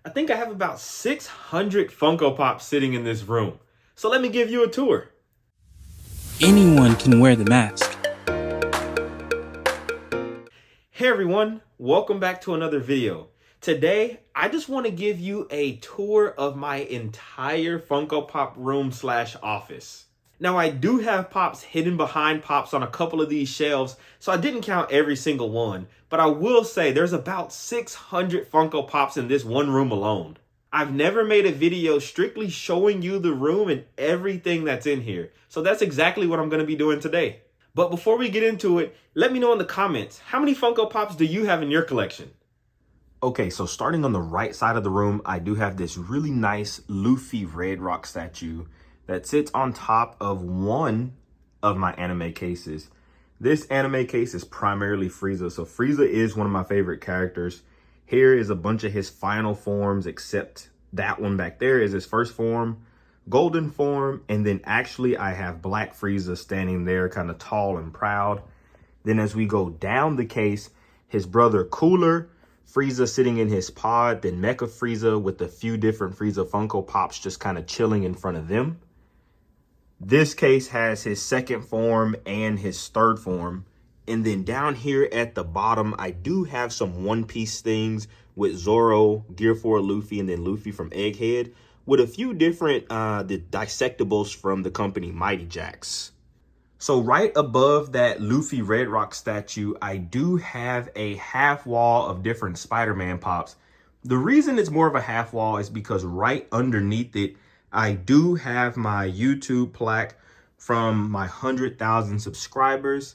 I think I have about 600 Funko Pops sitting in this room. So let me give you a tour. Anyone can wear the mask. Hey everyone, welcome back to another video. Today, I just want to give you a tour of my entire Funko Pop room slash office. Now I do have Pops hidden behind Pops on a couple of these shelves, so I didn't count every single one, but I will say there's about 600 Funko Pops in this one room alone. I've never made a video strictly showing you the room and everything that's in here, so that's exactly what I'm going to be doing today. But before we get into it, let me know in the comments, how many Funko Pops do you have in your collection? Okay, so starting on the right side of the room, I do have this really nice Luffy Red Rock statue that sits on top of one of my anime cases. This anime case is primarily Frieza, so Frieza is one of my favorite characters. Here is a bunch of his final forms, except that one back there is his first form, golden form, and then actually I have Black Frieza standing there kind of tall and proud. Then as we go down the case, his brother Cooler, Frieza sitting in his pod, then Mecha Frieza with a few different Frieza Funko Pops just kind of chilling in front of them. This case has his second form and his third form. And then down here at the bottom, I do have some One Piece things with Zoro, Gear 4 Luffy, and then Luffy from Egghead, with a few different the dissectables from the company Mighty Jaxx. So right above that Luffy Red Rock statue, I do have a half wall of different Spider-Man Pops. The reason it's more of a half wall is because right underneath it, I do have my YouTube plaque from my 100,000 subscribers.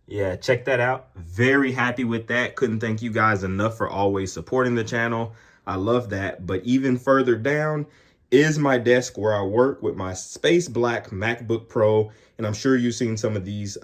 Yeah, check that out. Very happy with that. Couldn't thank you guys enough for always supporting the channel. I love that. But even further down is my desk where I work with my space black MacBook Pro. And I'm sure you've seen some of these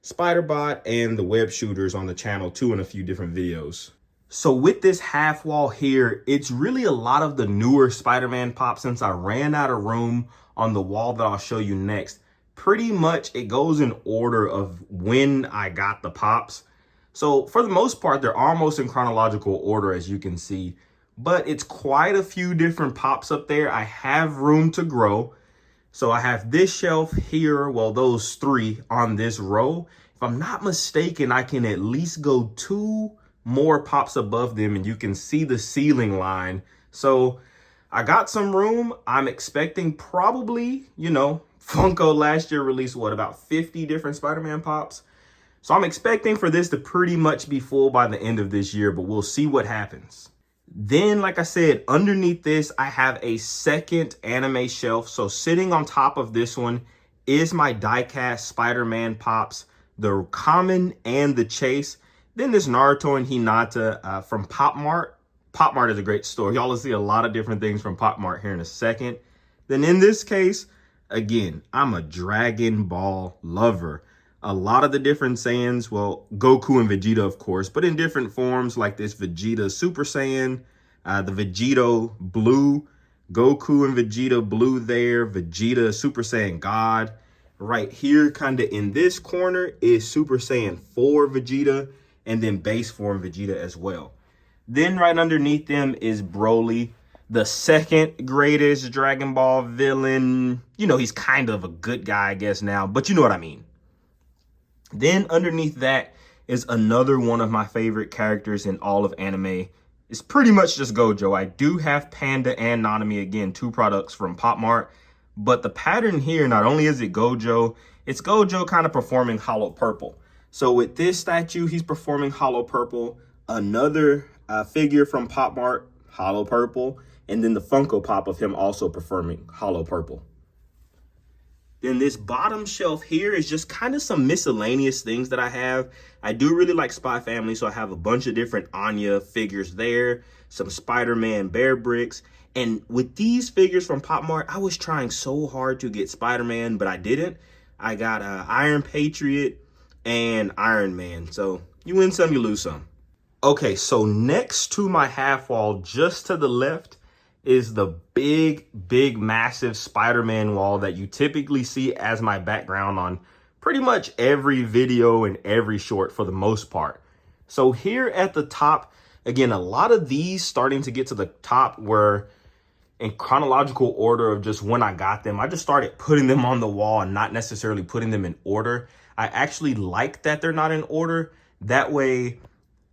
Spider-Bot and the web shooters on the channel too in a few different videos. So with this half wall here, it's really a lot of the newer Spider-Man Pops since I ran out of room on the wall that I'll show you next. Pretty much it goes in order of when I got the Pops. So for the most part, they're almost in chronological order, as you can see. But it's quite a few different Pops up there. I have room to grow. So I have this shelf here, well, those three on this row. If I'm not mistaken, I can at least go 2 more Pops above them and you can see the ceiling line. So I got some room. I'm expecting probably, Funko last year released about 50 different Spider-Man Pops. So I'm expecting for this to pretty much be full by the end of this year, but we'll see what happens. Then, like I said, underneath this, I have a second anime shelf. So sitting on top of this one is my die-cast Spider-Man Pops, the common and the chase. Then there's Naruto and Hinata from Pop Mart. Pop Mart is a great store. Y'all will see a lot of different things from Pop Mart here in a second. Then in this case, again, I'm a Dragon Ball lover. A lot of the different Saiyans, well, Goku and Vegeta, of course, but in different forms like this Vegeta Super Saiyan, the Vegito Blue, Goku and Vegeta Blue there, Vegeta Super Saiyan God. Right here, kind of in this corner, is Super Saiyan 4 Vegeta, and then base form Vegeta as well. Then right underneath them is Broly, the second greatest Dragon Ball villain. He's kind of a good guy, I guess now, but you know what I mean. Then underneath that is another one of my favorite characters in all of anime. It's pretty much just Gojo. I do have Panda and Nanami, again, 2 products from Pop Mart. But the pattern here, not only is it Gojo, it's Gojo kind of performing Hollow Purple. So with this statue, he's performing Hollow Purple. Another figure from Pop Mart, Hollow Purple. And then the Funko Pop of him also performing Hollow Purple. Then this bottom shelf here is just kind of some miscellaneous things that I have. I do really like Spy Family, so I have a bunch of different Anya figures there. Some Spider-Man Bear Bricks. And with these figures from Pop Mart, I was trying so hard to get Spider-Man, but I didn't. I got Iron Patriot and Iron Man. So you win some, you lose some. Okay, so next to my half wall, just to the left, is the big, massive Spider-Man wall that you typically see as my background on pretty much every video and every short for the most part. So here at the top, Again, a lot of these starting to get to the top were in chronological order of just when I got them. I just started putting them on the wall and not necessarily putting them in order. I actually like that they're not in order. That way,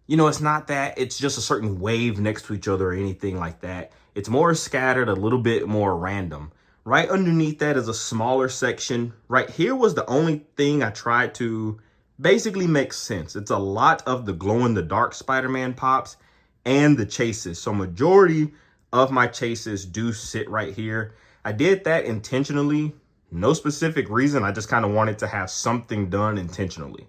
you know, it's not that it's just a certain wave next to each other or anything like that. It's more scattered, a little bit more random. Right underneath that is a smaller section. Right here was the only thing I tried to basically make sense. It's a lot of the glow-in-the-dark Spider-Man pops and the chases. So majority of my chases do sit right here. I did that intentionally. No specific reason. I just kind of wanted to have something done intentionally.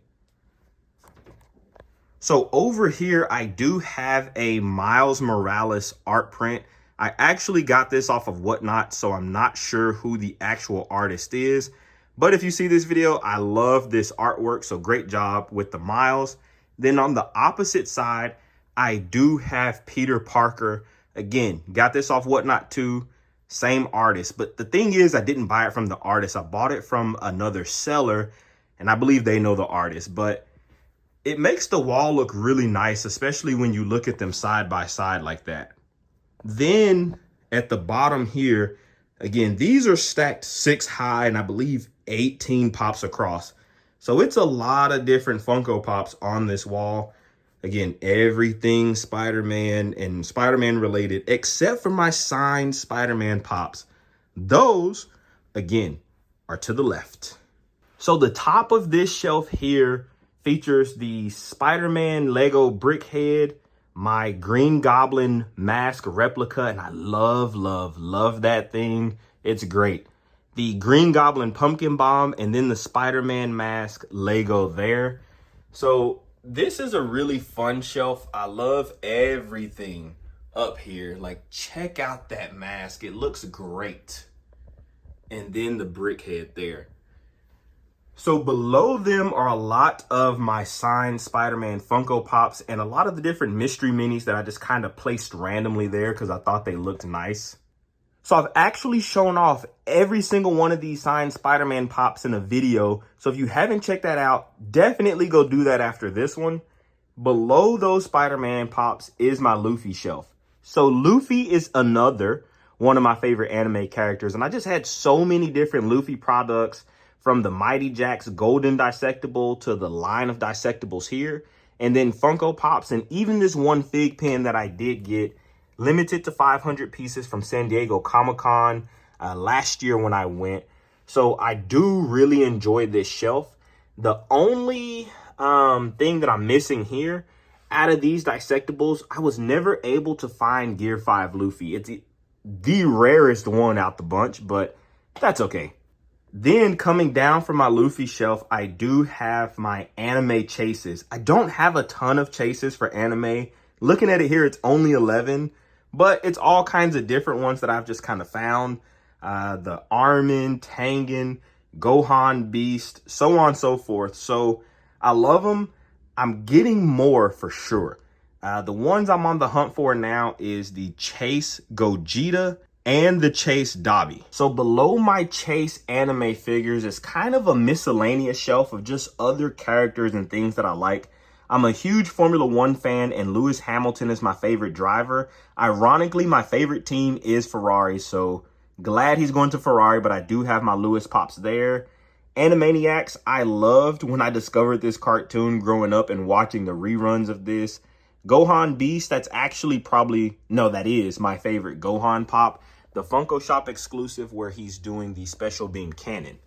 So over here, I do have a Miles Morales art print. I actually got this off of Whatnot, so I'm not sure who the actual artist is. But if you see this video, I love this artwork, so great job with the Miles. Then on the opposite side, I do have Peter Parker. Again, got this off Whatnot too, same artist. But the thing is, I didn't buy it from the artist. I bought it from another seller, and I believe they know the artist. But it makes the wall look really nice, especially when you look at them side by side like that. Then at the bottom here, again, these are stacked 6 high and I believe 18 pops across. So it's a lot of different Funko Pops on this wall. Again, everything Spider-Man and Spider-Man related, except for my signed Spider-Man pops. Those, again, are to the left. So the top of this shelf here features the Spider-Man Lego brick head, my Green Goblin mask replica, and I love, love, love that thing. It's great. The Green Goblin pumpkin bomb, and then the Spider-Man mask Lego there. So this is a really fun shelf. I love everything up here. Like, check out that mask. It looks great. And then the brick head there. So below them are a lot of my signed Spider-Man Funko Pops and a lot of the different mystery minis that I just kind of placed randomly there because I thought they looked nice. So I've actually shown off every single one of these signed Spider-Man Pops in a video. So if you haven't checked that out, definitely go do that after this one. Below those Spider-Man Pops is my Luffy shelf. So Luffy is another one of my favorite anime characters. And I just had so many different Luffy products, from the Mighty Jaxx Golden Dissectable to the line of Dissectables here. And then Funko Pops, and even this one fig pen that I did get, limited to 500 pieces from San Diego Comic-Con last year when I went. So I do really enjoy this shelf. The only thing that I'm missing here, out of these Dissectables, I was never able to find Gear 5 Luffy. It's the rarest one out the bunch, but that's okay. Then coming down from my Luffy shelf, I do have my anime chases. I don't have a ton of chases for anime. Looking at it here, it's only 11, but it's all kinds of different ones that I've just kind of found. The Armin, Tengen, Gohan, Beast, so on and so forth. So I love them. I'm getting more for sure. The ones I'm on the hunt for now is the Chase Gogeta and the Chase Dobby. So below my Chase anime figures is kind of a miscellaneous shelf of just other characters and things that I like. I'm a huge Formula One fan, and Lewis Hamilton is my favorite driver. Ironically, my favorite team is Ferrari, so glad he's going to Ferrari, but I do have my Lewis Pops there. Animaniacs, I loved when I discovered this cartoon growing up and watching the reruns of this. Gohan Beast, that's actually that is my favorite Gohan Pop. The Funko Shop exclusive where he's doing the special beam cannon.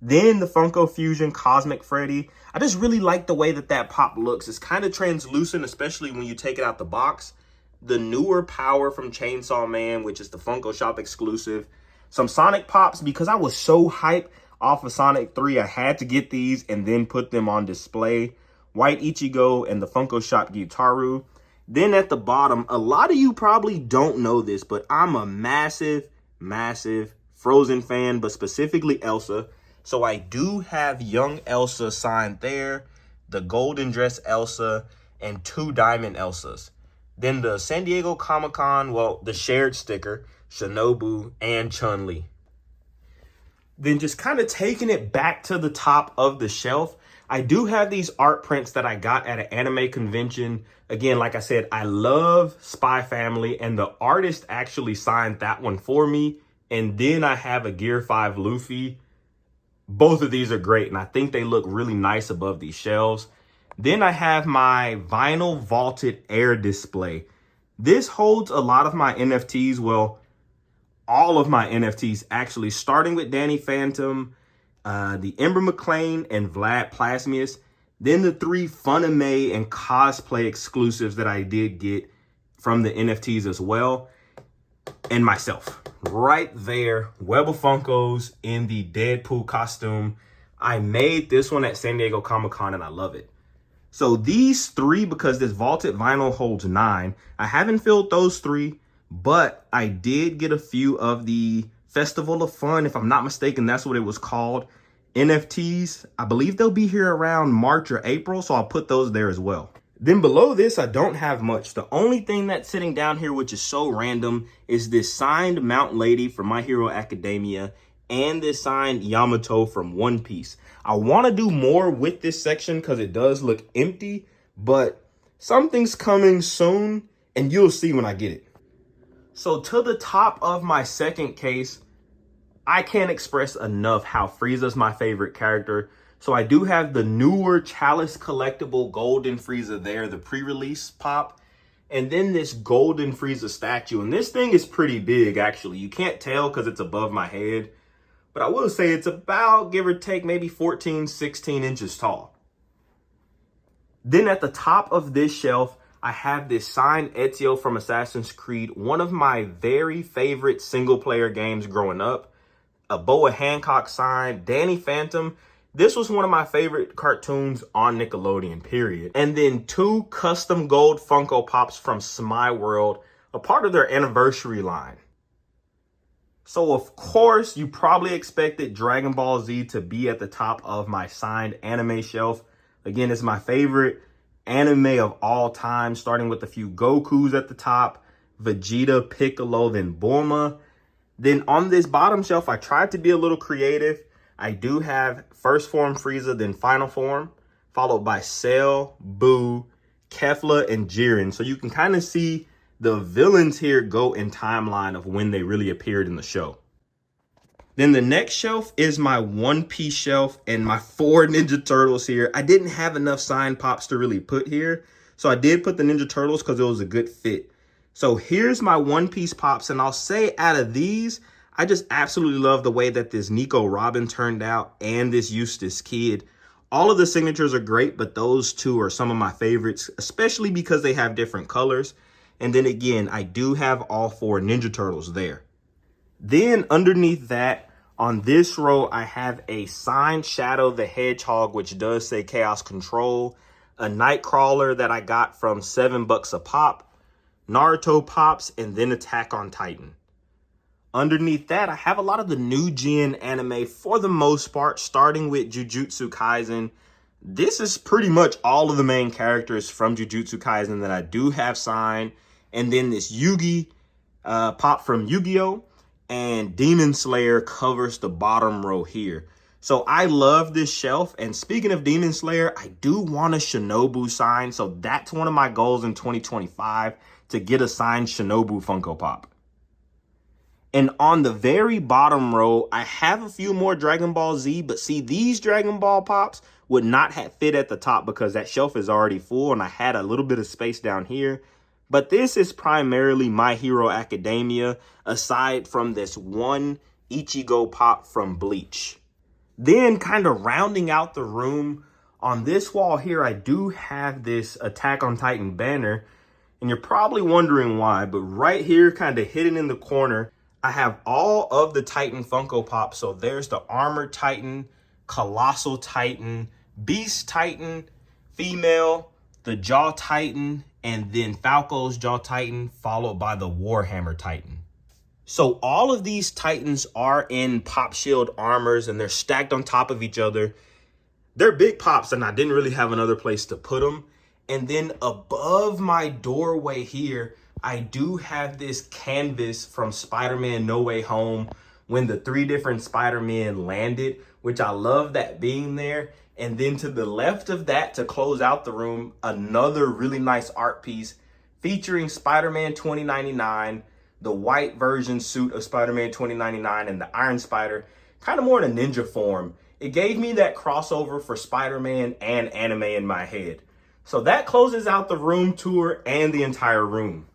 Then the Funko Fusion Cosmic Freddy. I just really like the way that pop looks. It's kind of translucent, especially when you take it out the box. The newer Power from Chainsaw Man, which is the Funko Shop exclusive. Some Sonic Pops, because I was so hyped off of Sonic 3, I had to get these and then put them on display. White Ichigo and the Funko Shop Gyutaru. Then at the bottom, a lot of you probably don't know this, but I'm a massive, massive Frozen fan, but specifically Elsa. So I do have young Elsa signed there, the golden dress Elsa, and 2 diamond Elsas. Then the San Diego Comic-Con, well, the shared sticker, Shinobu and Chun-Li. Then just kind of taking it back to the top of the shelf, I do have these art prints that I got at an anime convention Again, like I said, I love Spy Family, and the artist actually signed that one for me. And then I have a Gear 5 Luffy. Both of these are great, and I think they look really nice above these shelves. Then I have my vinyl vaulted air display. This holds a lot of my NFTs. Well, all of my NFTs actually, starting with Danny Phantom, the Ember McLean, and Vlad Plasmius. Then the 3 Funimation and cosplay exclusives that I did get from the NFTs as well. And myself. Right there, Web of Funkos in the Deadpool costume. I made this one at San Diego Comic-Con and I love it. So these 3, because this vaulted vinyl holds 9, I haven't filled those 3, but I did get a few of the Festival of Fun, if I'm not mistaken, that's what it was called, NFTs. I believe they'll be here around March or April, so I'll put those there as well. Then below this, I don't have much. The only thing that's sitting down here, which is so random, is this signed Mount Lady from My Hero Academia and this signed Yamato from One Piece. I want to do more with this section because it does look empty, but something's coming soon and you'll see when I get it. So to the top of my second case, I can't express enough how Frieza's my favorite character. So I do have the newer Chalice collectible Golden Frieza there, the pre-release pop. And then this Golden Frieza statue. And this thing is pretty big, actually. You can't tell because it's above my head. But I will say it's about, give or take, maybe 14, 16 inches tall. Then at the top of this shelf, I have this signed Ezio from Assassin's Creed, one of my very favorite single-player games growing up. A Boa Hancock sign, Danny Phantom. This was one of my favorite cartoons on Nickelodeon, period. And then 2 custom gold Funko Pops from Smile World, a part of their anniversary line. So of course, you probably expected Dragon Ball Z to be at the top of my signed anime shelf. Again, it's my favorite anime of all time, starting with a few Gokus at the top, Vegeta, Piccolo, then Bulma. Then on this bottom shelf, I tried to be a little creative. I do have First Form Frieza, then Final Form, followed by Cell, Boo, Kefla, and Jiren. So you can kind of see the villains here go in timeline of when they really appeared in the show. Then the next shelf is my One Piece shelf and my 4 Ninja Turtles here. I didn't have enough signed pops to really put here, so I did put the Ninja Turtles because it was a good fit. So here's my One Piece pops, and I'll say out of these, I just absolutely love the way that this Nico Robin turned out and this Eustace Kid. All of the signatures are great, but those 2 are some of my favorites, especially because they have different colors. And then again, I do have all 4 Ninja Turtles there. Then underneath that, on this row, I have a signed Shadow the Hedgehog, which does say Chaos Control, a Nightcrawler that I got from $7 a pop, Naruto pops, and then Attack on Titan. Underneath that, I have a lot of the new gen anime for the most part, starting with Jujutsu Kaisen. This is pretty much all of the main characters from Jujutsu Kaisen that I do have signed. And then this Yugi pop from Yu-Gi-Oh! And Demon Slayer covers the bottom row here. So I love this shelf. And speaking of Demon Slayer, I do want a Shinobu sign. So that's one of my goals in 2025, to get a signed Shinobu Funko Pop. And on the very bottom row, I have a few more Dragon Ball Z, but see, these Dragon Ball Pops would not have fit at the top because that shelf is already full and I had a little bit of space down here. But this is primarily My Hero Academia, aside from this one Ichigo Pop from Bleach. Then kind of rounding out the room, on this wall here, I do have this Attack on Titan banner. And you're probably wondering why, but right here, kind of hidden in the corner, I have all of the Titan Funko Pops. So there's the Armored Titan, Colossal Titan, Beast Titan, Female, the Jaw Titan, and then Falco's Jaw Titan, followed by the Warhammer Titan. So all of these Titans are in Pop Shield armors and they're stacked on top of each other. They're big pops and I didn't really have another place to put them. And then above my doorway here, I do have this canvas from Spider-Man No Way Home when the 3 different Spider-Men landed, which I love that being there. And then to the left of that, to close out the room, another really nice art piece featuring Spider-Man 2099, the white version suit of Spider-Man 2099, and the Iron Spider, kind of more in a ninja form. It gave me that crossover for Spider-Man and anime in my head. So that closes out the room tour and the entire room.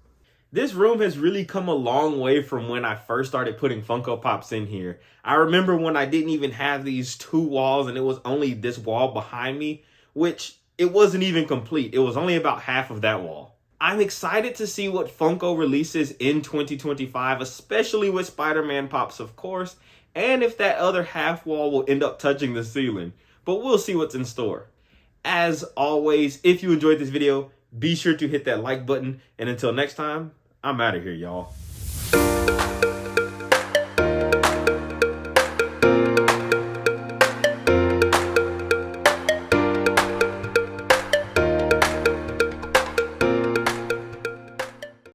This room has really come a long way from when I first started putting Funko Pops in here. I remember when I didn't even have these two walls and it was only this wall behind me, which it wasn't even complete. It was only about half of that wall. I'm excited to see what Funko releases in 2025, especially with Spider-Man Pops, of course, and if that other half wall will end up touching the ceiling. But we'll see what's in store. As always, if you enjoyed this video, be sure to hit that like button. And until next time, I'm out of here, y'all.